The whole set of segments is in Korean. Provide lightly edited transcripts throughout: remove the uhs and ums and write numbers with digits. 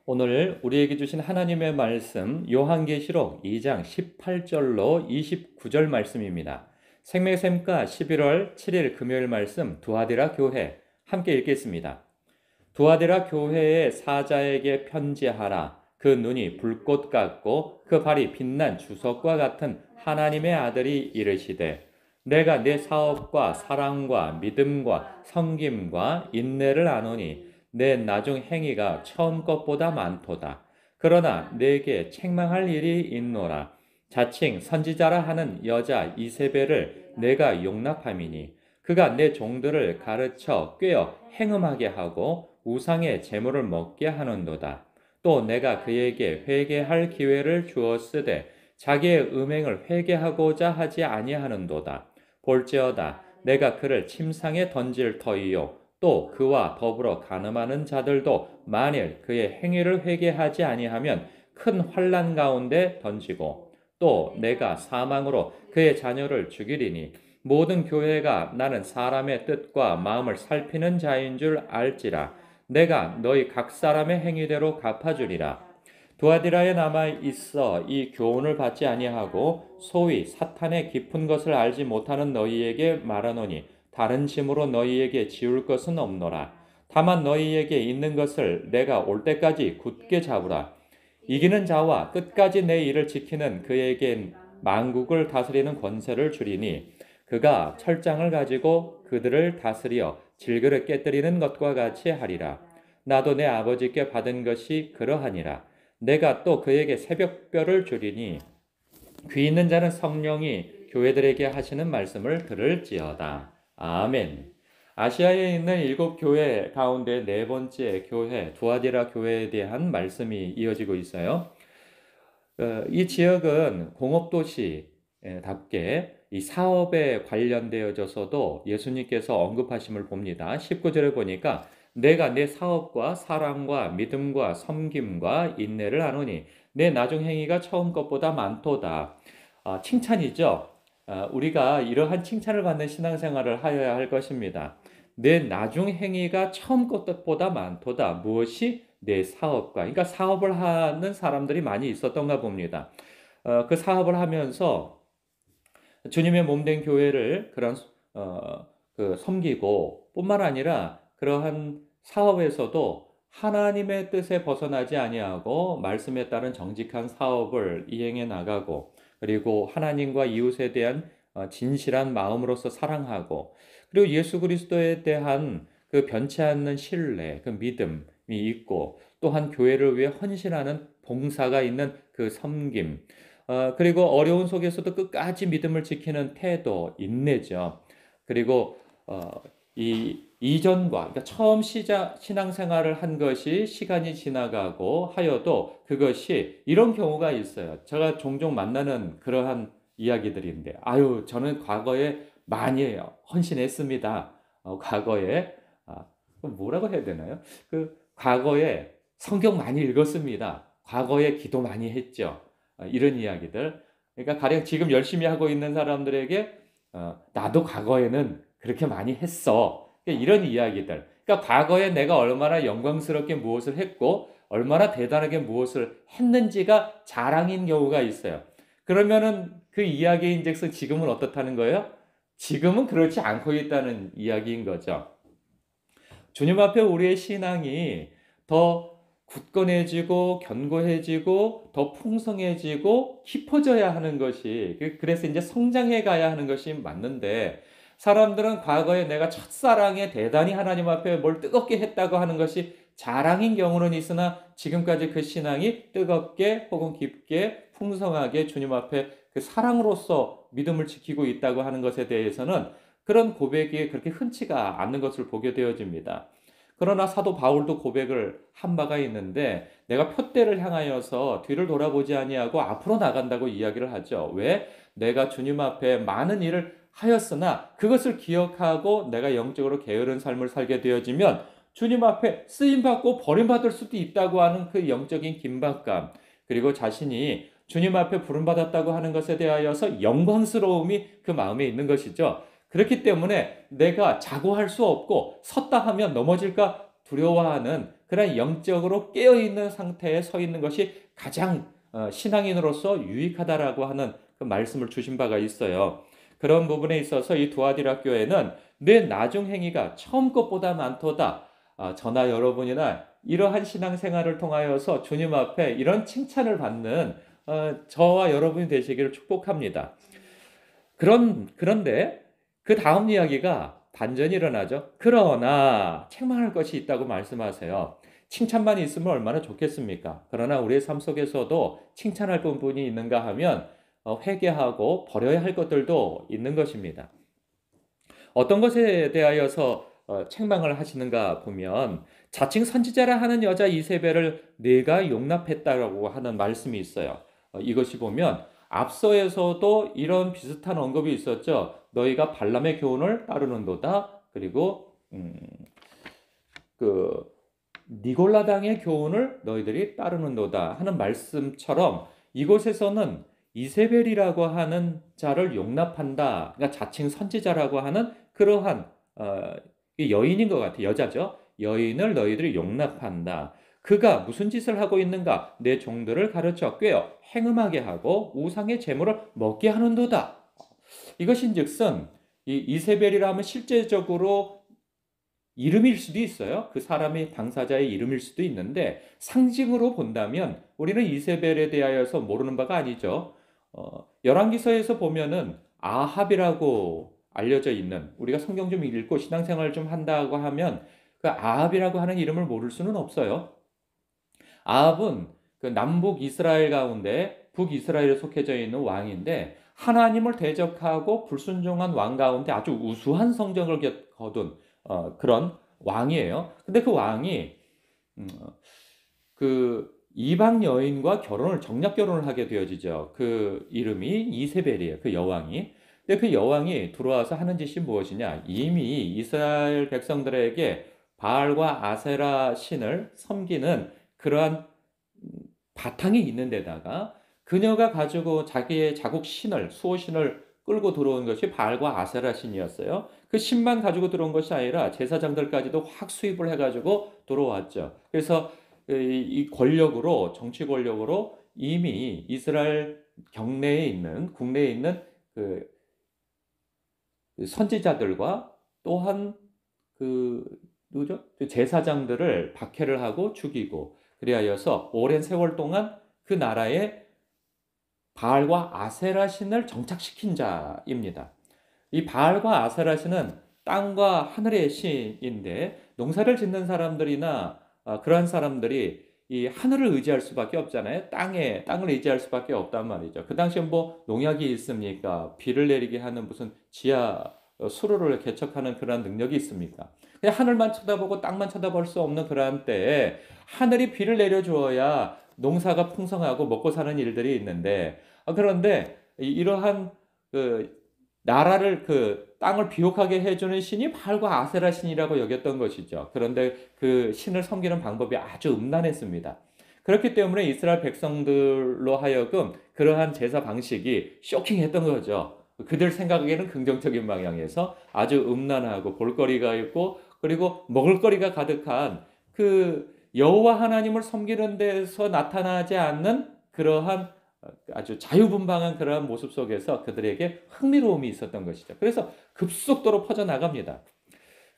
오늘 우리에게 주신 하나님의 말씀 요한계시록 2장 18절로 29절 말씀입니다. 생명샘가 11월 7일 금요일 말씀 두아디라 교회 함께 읽겠습니다. 두아디라 교회의 사자에게 편지하라. 그 눈이 불꽃 같고 그 발이 빛난 주석과 같은 하나님의 아들이 이르시되 내가 내 사업과 사랑과 믿음과 섬김과 인내를 아노니 내 나중 행위가 처음 것보다 많도다. 그러나 내게 책망할 일이 있노라. 자칭 선지자라 하는 여자 이세벨을 내가 용납함이니 그가 내 종들을 가르쳐 꾀어 행음하게 하고 우상의 재물을 먹게 하는도다. 또 내가 그에게 회개할 기회를 주었으되 자기의 음행을 회개하고자 하지 아니하는도다. 볼지어다 내가 그를 침상에 던질 터이요 또 그와 더불어 간음하는 자들도 만일 그의 행위를 회개하지 아니하면 큰 환난 가운데 던지고 또 내가 사망으로 그의 자녀를 죽이리니 모든 교회가 나는 사람의 뜻과 마음을 살피는 자인 줄 알지라. 내가 너희 각 사람의 행위대로 갚아주리라. 두아디라에 남아 있어 이 교훈을 받지 아니하고 소위 사탄의 깊은 것을 알지 못하는 너희에게 말하노니 다른 짐으로 너희에게 지울 것은 없노라. 다만 너희에게 있는 것을 내가 올 때까지 굳게 잡으라. 이기는 자와 끝까지 내 일을 지키는 그에겐 만국을 다스리는 권세를 주리니 그가 철장을 가지고 그들을 다스려 질그릇 깨뜨리는 것과 같이 하리라. 나도 내 아버지께 받은 것이 그러하니라. 내가 또 그에게 새벽별을 주리니 귀 있는 자는 성령이 교회들에게 하시는 말씀을 들을지어다. 아멘. 아시아에 있는 7교회 가운데 네 번째 교회 두아디라 교회에 대한 말씀이 이어지고 있어요. 이 지역은 공업도시답게 이 사업에 관련되어져서도 예수님께서 언급하심을 봅니다. 19절에 보니까 내가 내 사업과 사랑과 믿음과 섬김과 인내를 아노니 내 나중 행위가 처음 것보다 많도다. 칭찬이죠. 우리가 이러한 칭찬을 받는 신앙생활을 하여야 할 것입니다. 내 나중 행위가 처음 것보다 많도다. 무엇이? 내 사업과. 그러니까 사업을 하는 사람들이 많이 있었던가 봅니다. 그 사업을 하면서 주님의 몸된 교회를 섬기고 뿐만 아니라 그러한 사업에서도 하나님의 뜻에 벗어나지 아니하고 말씀에 따른 정직한 사업을 이행해 나가고 그리고 하나님과 이웃에 대한 진실한 마음으로서 사랑하고 그리고 예수 그리스도에 대한 그 변치 않는 신뢰, 그 믿음이 있고 또한 교회를 위해 헌신하는 봉사가 있는 그 섬김 그리고 어려운 속에서도 끝까지 믿음을 지키는 태도, 인내죠. 그리고 이 이전과 그러니까 처음 신앙생활을 한 것이 시간이 지나가고 하여도 그것이 이런 경우가 있어요. 제가 종종 만나는 그러한 이야기들인데, 아유, 저는 과거에 많이 헌신했습니다. 과거에 뭐라고 해야 되나요? 그 과거에 성경 많이 읽었습니다. 과거에 기도 많이 했죠. 이런 이야기들. 그러니까 가령 지금 열심히 하고 있는 사람들에게 나도 과거에는 그렇게 많이 했어. 그러니까 이런 이야기들. 그러니까 과거에 내가 얼마나 영광스럽게 무엇을 했고 얼마나 대단하게 무엇을 했는지가 자랑인 경우가 있어요. 그러면은 그 이야기인즉슨 지금은 어떻다는 거예요? 지금은 그렇지 않고 있다는 이야기인 거죠. 주님 앞에 우리의 신앙이 더 굳건해지고 견고해지고 더 풍성해지고 깊어져야 하는 것이 그래서 이제 성장해 가야 하는 것이 맞는데 사람들은 과거에 내가 첫사랑에 대단히 하나님 앞에 뭘 뜨겁게 했다고 하는 것이 자랑인 경우는 있으나 지금까지 그 신앙이 뜨겁게 혹은 깊게 풍성하게 주님 앞에 그 사랑으로서 믿음을 지키고 있다고 하는 것에 대해서는 그런 고백이 그렇게 흔치가 않는 것을 보게 되어집니다. 그러나 사도 바울도 고백을 한 바가 있는데 내가 푯대를 향하여서 뒤를 돌아보지 아니하고 앞으로 나간다고 이야기를 하죠. 왜? 내가 주님 앞에 많은 일을 하였으나 그것을 기억하고 내가 영적으로 게으른 삶을 살게 되어지면 주님 앞에 쓰임받고 버림받을 수도 있다고 하는 그 영적인 긴박감 그리고 자신이 주님 앞에 부름받았다고 하는 것에 대하여서 영광스러움이 그 마음에 있는 것이죠. 그렇기 때문에 내가 자고할 수 없고 섰다 하면 넘어질까 두려워하는 그런 영적으로 깨어있는 상태에 서 있는 것이 가장 신앙인으로서 유익하다라고 하는 그 말씀을 주신 바가 있어요. 그런 부분에 있어서 이 두아디라 교회는 내 나중 행위가 처음 것보다 많도다. 저나 여러분이나 이러한 신앙생활을 통하여서 주님 앞에 이런 칭찬을 받는 저와 여러분이 되시기를 축복합니다. 그런데 그 다음 이야기가 반전이 일어나죠. 그러나 책망할 것이 있다고 말씀하세요. 칭찬만 있으면 얼마나 좋겠습니까? 그러나 우리의 삶 속에서도 칭찬할 부분이 있는가 하면 회개하고 버려야 할 것들도 있는 것입니다. 어떤 것에 대하여서 책망을 하시는가 보면 자칭 선지자라 하는 여자 이세벨을 내가 용납했다라고 하는 말씀이 있어요. 이것이 보면 앞서에서도 이런 비슷한 언급이 있었죠. 너희가 발람의 교훈을 따르는도다. 그리고 그 니골라당의 교훈을 너희들이 따르는도다 하는 말씀처럼 이곳에서는 이세벨이라고 하는 자를 용납한다. 그러니까 자칭 선지자라고 하는 그러한 여인인 것 같아요. 여자죠. 여인을 너희들이 용납한다. 그가 무슨 짓을 하고 있는가? 내 종들을 가르쳐 꿰어 행음하게 하고 우상의 제물을 먹게 하는도다. 이것인즉슨 이 이세벨이라 하면 실제적으로 이름일 수도 있어요. 그 사람의 당사자의 이름일 수도 있는데 상징으로 본다면 우리는 이세벨에 대하여서 모르는 바가 아니죠. 열왕기서에서 보면은 아합이라고 알려져 있는, 우리가 성경 좀 읽고 신앙생활을 좀 한다고 하면 그 아합이라고 하는 이름을 모를 수는 없어요. 아합은 그 남북 이스라엘 가운데 북이스라엘에 속해져 있는 왕인데 하나님을 대적하고 불순종한 왕 가운데 아주 우수한 성적을 거둔 그런 왕이에요. 근데 그 왕이 그 이방 여인과 정략 결혼을 하게 되어지죠. 그 이름이 이세벨이에요. 그 여왕이. 근데 그 여왕이 들어와서 하는 짓이 무엇이냐? 이미 이스라엘 백성들에게 바알과 아세라 신을 섬기는 그러한 바탕이 있는 데다가 그녀가 가지고 자기의 자국 신을, 수호신을 끌고 들어온 것이 바알과 아세라 신이었어요. 그 신만 가지고 들어온 것이 아니라 제사장들까지도 확 수입을 해가지고 들어왔죠. 그래서 이 권력으로, 정치 권력으로 이미 이스라엘 국내에 있는 그 선지자들과 또한 누구죠? 제사장들을 박해를 하고 죽이고, 그리하여서 오랜 세월 동안 그 나라에 바알과 아세라 신을 정착시킨 자입니다. 이 바알과 아세라 신은 땅과 하늘의 신인데 농사를 짓는 사람들이나 그러한 사람들이 이 하늘을 의지할 수밖에 없잖아요. 땅을 의지할 수밖에 없단 말이죠. 그 당시에 뭐 농약이 있습니까? 비를 내리게 하는 무슨 지하 수로를 개척하는 그러한 능력이 있습니까? 그냥 하늘만 쳐다보고 땅만 쳐다볼 수 없는 그러한 때에 하늘이 비를 내려주어야 농사가 풍성하고 먹고 사는 일들이 있는데, 그런데 이러한 나라를 땅을 비옥하게 해주는 신이 바알과 아세라 신이라고 여겼던 것이죠. 그런데 그 신을 섬기는 방법이 아주 음란했습니다. 그렇기 때문에 이스라엘 백성들로 하여금 그러한 제사 방식이 쇼킹했던 거죠. 그들 생각에는 긍정적인 방향에서 아주 음란하고 볼거리가 있고 그리고 먹을거리가 가득한 그 여호와 하나님을 섬기는 데서 나타나지 않는 그러한 아주 자유분방한 그러한 모습 속에서 그들에게 흥미로움이 있었던 것이죠. 그래서 급속도로 퍼져나갑니다.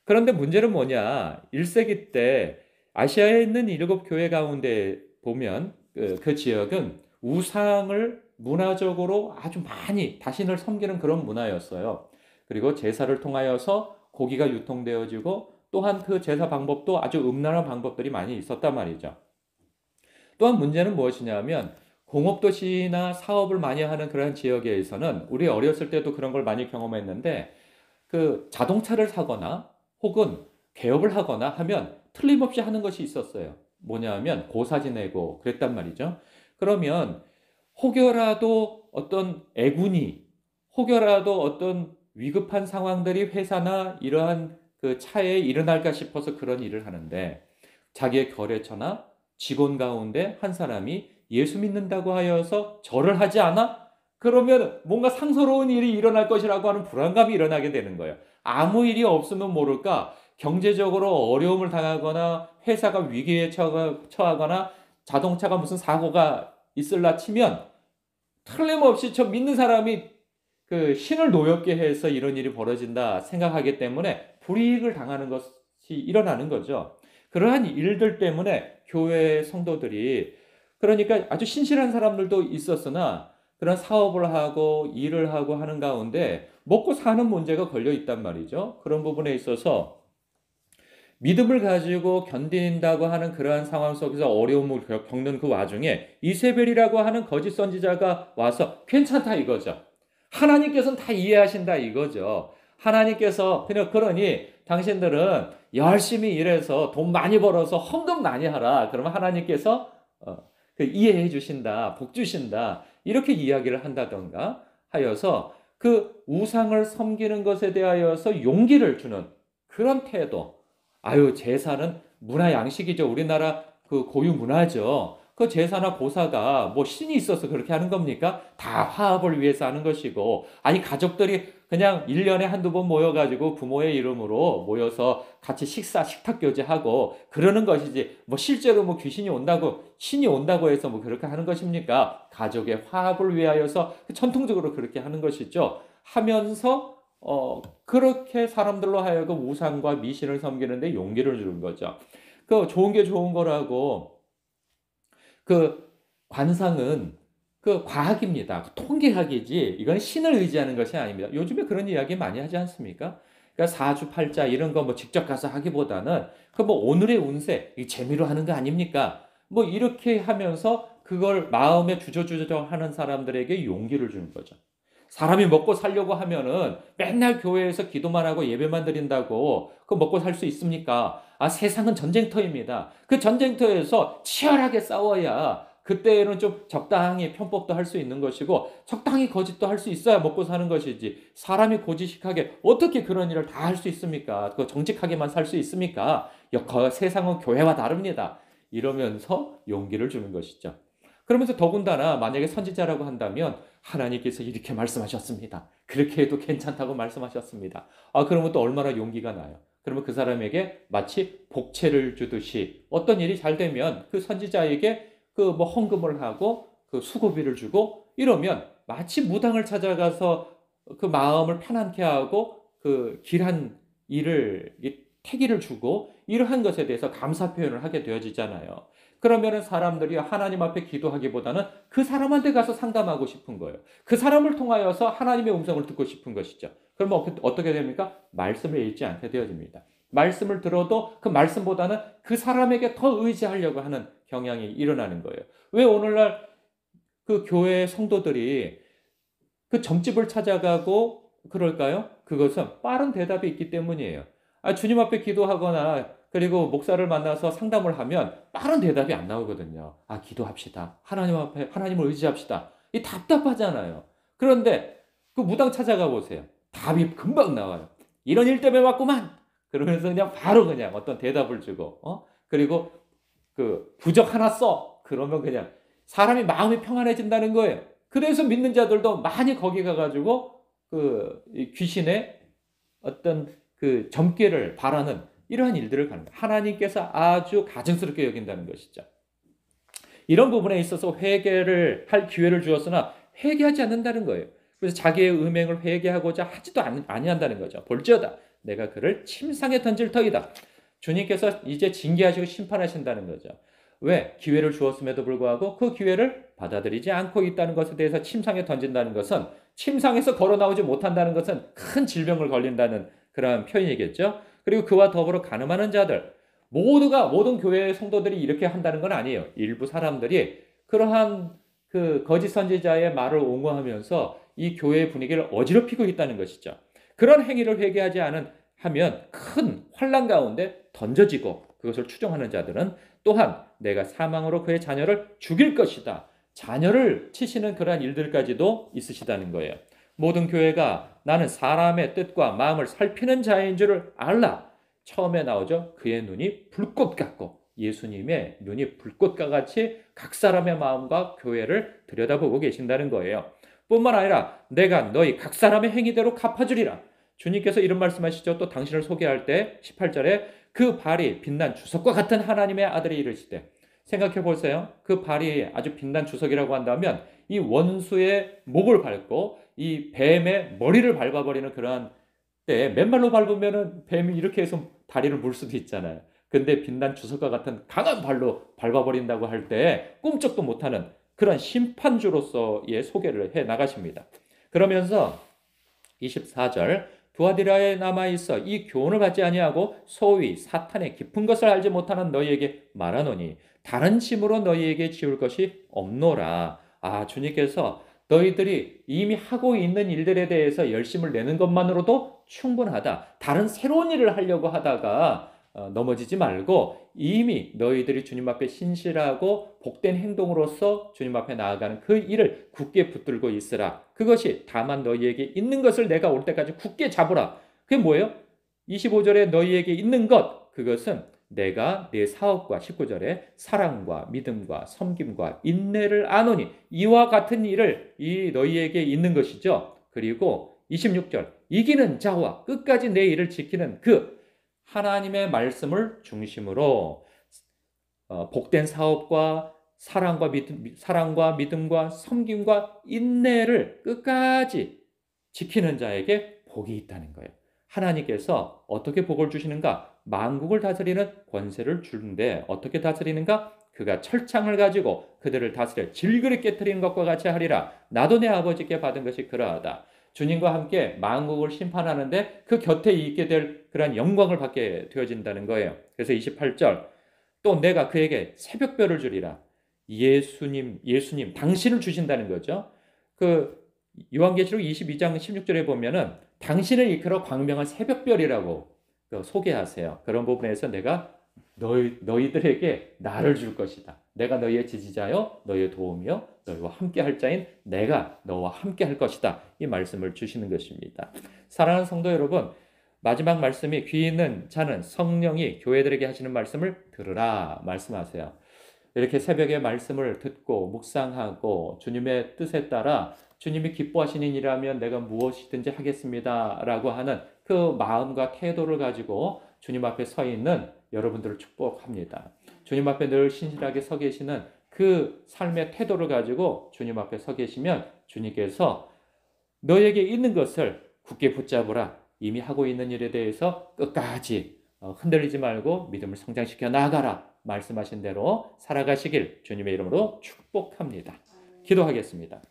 그런데 문제는 뭐냐? 1세기 때 아시아에 있는 7교회 가운데 보면 그 지역은 우상을 문화적으로 아주 많이 자신을 섬기는 그런 문화였어요. 그리고 제사를 통하여서 고기가 유통되어지고 또한 그 제사 방법도 아주 음란한 방법들이 많이 있었단 말이죠. 또한 문제는 무엇이냐면 공업도시나 사업을 많이 하는 그런 지역에서는 우리 어렸을 때도 그런 걸 많이 경험했는데 그 자동차를 사거나 혹은 개업을 하거나 하면 틀림없이 하는 것이 있었어요. 뭐냐면 고사지 내고 그랬단 말이죠. 그러면 혹여라도 어떤 애군이 혹여라도 어떤 위급한 상황들이 회사나 이러한 그 차에 일어날까 싶어서 그런 일을 하는데 자기의 거래처나 직원 가운데 한 사람이 예수 믿는다고 하여서 절을 하지 않아? 그러면 뭔가 상서로운 일이 일어날 것이라고 하는 불안감이 일어나게 되는 거예요. 아무 일이 없으면 모를까 경제적으로 어려움을 당하거나 회사가 위기에 처하거나 자동차가 무슨 사고가 있을라 치면 틀림없이 저 믿는 사람이 그 신을 노엽게 해서 이런 일이 벌어진다 생각하기 때문에 불이익을 당하는 것이 일어나는 거죠. 그러한 일들 때문에 교회 성도들이, 그러니까 아주 신실한 사람들도 있었으나 그런 사업을 하고 일을 하고 하는 가운데 먹고 사는 문제가 걸려 있단 말이죠. 그런 부분에 있어서 믿음을 가지고 견딘다고 하는 그러한 상황 속에서 어려움을 겪는 그 와중에 이세벨이라고 하는 거짓 선지자가 와서 괜찮다 이거죠. 하나님께서는 다 이해하신다 이거죠. 하나님께서 그냥 그러니 당신들은 열심히 일해서 돈 많이 벌어서 헌금 많이 하라. 그러면 하나님께서 그 이해해 주신다, 복 주신다. 이렇게 이야기를 한다던가 하여서 그 우상을 섬기는 것에 대하여서 용기를 주는 그런 태도. 아유, 제사는 문화 양식이죠. 우리나라 그 고유 문화죠. 그 제사나 고사가 뭐 신이 있어서 그렇게 하는 겁니까? 다 화합을 위해서 하는 것이고, 아니, 가족들이 그냥 1년에 한두 번 모여가지고 부모의 이름으로 모여서 같이 식탁 교제하고 그러는 것이지, 뭐 실제로 뭐 귀신이 온다고, 신이 온다고 해서 뭐 그렇게 하는 것입니까? 가족의 화합을 위하여서 전통적으로 그렇게 하는 것이죠. 하면서 그렇게 사람들로 하여금 우상과 미신을 섬기는데 용기를 주는 거죠. 그 좋은 게 좋은 거라고, 그 관상은 그 과학입니다. 통계학이지 이건 신을 의지하는 것이 아닙니다. 요즘에 그런 이야기 많이 하지 않습니까? 그러니까 사주팔자 이런 거 뭐 직접 가서 하기보다는 그 뭐 오늘의 운세 이 재미로 하는 거 아닙니까? 뭐 이렇게 하면서 그걸 마음에 주저주저 하는 사람들에게 용기를 주는 거죠. 사람이 먹고 살려고 하면은 맨날 교회에서 기도만 하고 예배만 드린다고 그 먹고 살 수 있습니까? 아, 세상은 전쟁터입니다. 그 전쟁터에서 치열하게 싸워야 그때는 좀 적당히 편법도 할 수 있는 것이고 적당히 거짓도 할 수 있어야 먹고 사는 것이지, 사람이 고지식하게 어떻게 그런 일을 다 할 수 있습니까? 그 정직하게만 살 수 있습니까? 세상은 교회와 다릅니다. 이러면서 용기를 주는 것이죠. 그러면서 더군다나 만약에 선지자라고 한다면 하나님께서 이렇게 말씀하셨습니다. 그렇게 해도 괜찮다고 말씀하셨습니다. 아, 그러면 또 얼마나 용기가 나요. 그러면 그 사람에게 마치 복채를 주듯이 어떤 일이 잘 되면 그 선지자에게 그 뭐 헌금을 하고 그 수고비를 주고 이러면 마치 무당을 찾아가서 그 마음을 편안케 하고 그 길한 일을 태기를 주고 이러한 것에 대해서 감사 표현을 하게 되어지잖아요. 그러면은 사람들이 하나님 앞에 기도하기보다는 그 사람한테 가서 상담하고 싶은 거예요. 그 사람을 통하여서 하나님의 음성을 듣고 싶은 것이죠. 그러면 어떻게 됩니까? 말씀을 읽지 않게 되어집니다. 말씀을 들어도 그 말씀보다는 그 사람에게 더 의지하려고 하는 경향이 일어나는 거예요. 왜 오늘날 그 교회 성도들이 그 점집을 찾아가고 그럴까요? 그것은 빠른 대답이 있기 때문이에요. 아, 주님 앞에 기도하거나 그리고 목사를 만나서 상담을 하면 빠른 대답이 안 나오거든요. 아, 기도합시다. 하나님 앞에 하나님을 의지합시다. 이 답답하잖아요. 그런데 그 무당 찾아가 보세요. 답이 금방 나와요. 이런 일 때문에 왔구만. 그러면서 그냥 바로 그냥 어떤 대답을 주고, 그리고 그 부적 하나 써. 그러면 그냥 사람이 마음이 평안해진다는 거예요. 그래서 믿는 자들도 많이 거기 가가지고 그 귀신의 어떤 그 점괘를 바라는 이러한 일들을 가는 거예요. 하나님께서 아주 가증스럽게 여긴다는 것이죠. 이런 부분에 있어서 회개를 할 기회를 주었으나 회개하지 않는다는 거예요. 그래서 자기의 음행을 회개하고자 하지도 아니한다는 거죠. 볼지어다 내가 그를 침상에 던질 터이다. 주님께서 이제 징계하시고 심판하신다는 거죠. 왜? 기회를 주었음에도 불구하고 그 기회를 받아들이지 않고 있다는 것에 대해서 침상에 던진다는 것은, 침상에서 걸어 나오지 못한다는 것은 큰 질병을 걸린다는 그런 표현이겠죠. 그리고 그와 더불어 간음하는 자들, 모든 교회의 성도들이 이렇게 한다는 건 아니에요. 일부 사람들이 그러한 그 거짓 선지자의 말을 옹호하면서 이 교회의 분위기를 어지럽히고 있다는 것이죠. 그런 행위를 회개하지 하면 큰 환난 가운데 던져지고, 그것을 추종하는 자들은 또한 내가 사망으로 그의 자녀를 죽일 것이다. 자녀를 치시는 그러한 일들까지도 있으시다는 거예요. 모든 교회가 나는 사람의 뜻과 마음을 살피는 자인 줄을 알라. 처음에 나오죠. 그의 눈이 불꽃 같고, 예수님의 눈이 불꽃과 같이 각 사람의 마음과 교회를 들여다보고 계신다는 거예요. 뿐만 아니라 내가 너희 각 사람의 행위대로 갚아주리라. 주님께서 이런 말씀하시죠. 또 당신을 소개할 때 18절에 그 발이 빛난 주석과 같은 하나님의 아들이 이르시되, 생각해 보세요. 그 발이 아주 빛난 주석이라고 한다면 이 원수의 목을 밟고 이 뱀의 머리를 밟아버리는 그러한 때, 맨발로 밟으면은 뱀이 이렇게 해서 다리를 물 수도 있잖아요. 근데 빛난 주석과 같은 강한 발로 밟아버린다고 할 때 꿈쩍도 못하는 그런 심판주로서의 소개를 해 나가십니다. 그러면서 24절, 두아디라에 남아있어 이 교훈을 받지 아니하고 소위 사탄의 깊은 것을 알지 못하는 너희에게 말하노니 다른 짐으로 너희에게 지울 것이 없노라. 주님께서 너희들이 이미 하고 있는 일들에 대해서 열심을 내는 것만으로도 충분하다. 다른 새로운 일을 하려고 하다가 넘어지지 말고 이미 너희들이 주님 앞에 신실하고 복된 행동으로서 주님 앞에 나아가는 그 일을 굳게 붙들고 있으라. 그것이 다만 너희에게 있는 것을 내가 올 때까지 굳게 잡으라. 그게 뭐예요? 25절에 너희에게 있는 것, 그것은 내가 내 사업과 19절에 사랑과 믿음과 섬김과 인내를 아노니 이와 같은 일을 이 너희에게 있는 것이죠. 그리고 26절, 이기는 자와 끝까지 내 일을 지키는 그 하나님의 말씀을 중심으로 복된 사업과 사랑과 믿음과 섬김과 인내를 끝까지 지키는 자에게 복이 있다는 거예요. 하나님께서 어떻게 복을 주시는가? 만국을 다스리는 권세를 주는데 어떻게 다스리는가? 그가 철창을 가지고 그들을 다스려 질그리 깨뜨리는 것과 같이 하리라. 나도 내 아버지께 받은 것이 그러하다. 주님과 함께 만국을 심판하는데 그 곁에 있게 될 그런 영광을 받게 되어진다는 거예요. 그래서 28절, 또 내가 그에게 새벽별을 주리라. 예수님, 당신을 주신다는 거죠. 그 요한계시록 22장 16절에 보면은 당신을 이끌어 광명한 새벽별이라고 소개하세요. 그런 부분에서 내가 너희들에게 나를 줄 것이다. 내가 너희의 지지자요, 너희의 도움이요, 너희와 함께 할 자인 내가 너와 함께 할 것이다. 이 말씀을 주시는 것입니다. 사랑하는 성도 여러분, 마지막 말씀이 귀 있는 자는 성령이 교회들에게 하시는 말씀을 들으라 말씀하세요. 이렇게 새벽에 말씀을 듣고 묵상하고 주님의 뜻에 따라 주님이 기뻐하시는 일이라면 내가 무엇이든지 하겠습니다 라고 하는 그 마음과 태도를 가지고 주님 앞에 서 있는 여러분들을 축복합니다. 주님 앞에 늘 신실하게 서 계시는 그 삶의 태도를 가지고 주님 앞에 서 계시면 주님께서 너에게 있는 것을 굳게 붙잡으라. 이미 하고 있는 일에 대해서 끝까지 흔들리지 말고 믿음을 성장시켜 나아가라. 말씀하신 대로 살아가시길 주님의 이름으로 축복합니다. 기도하겠습니다.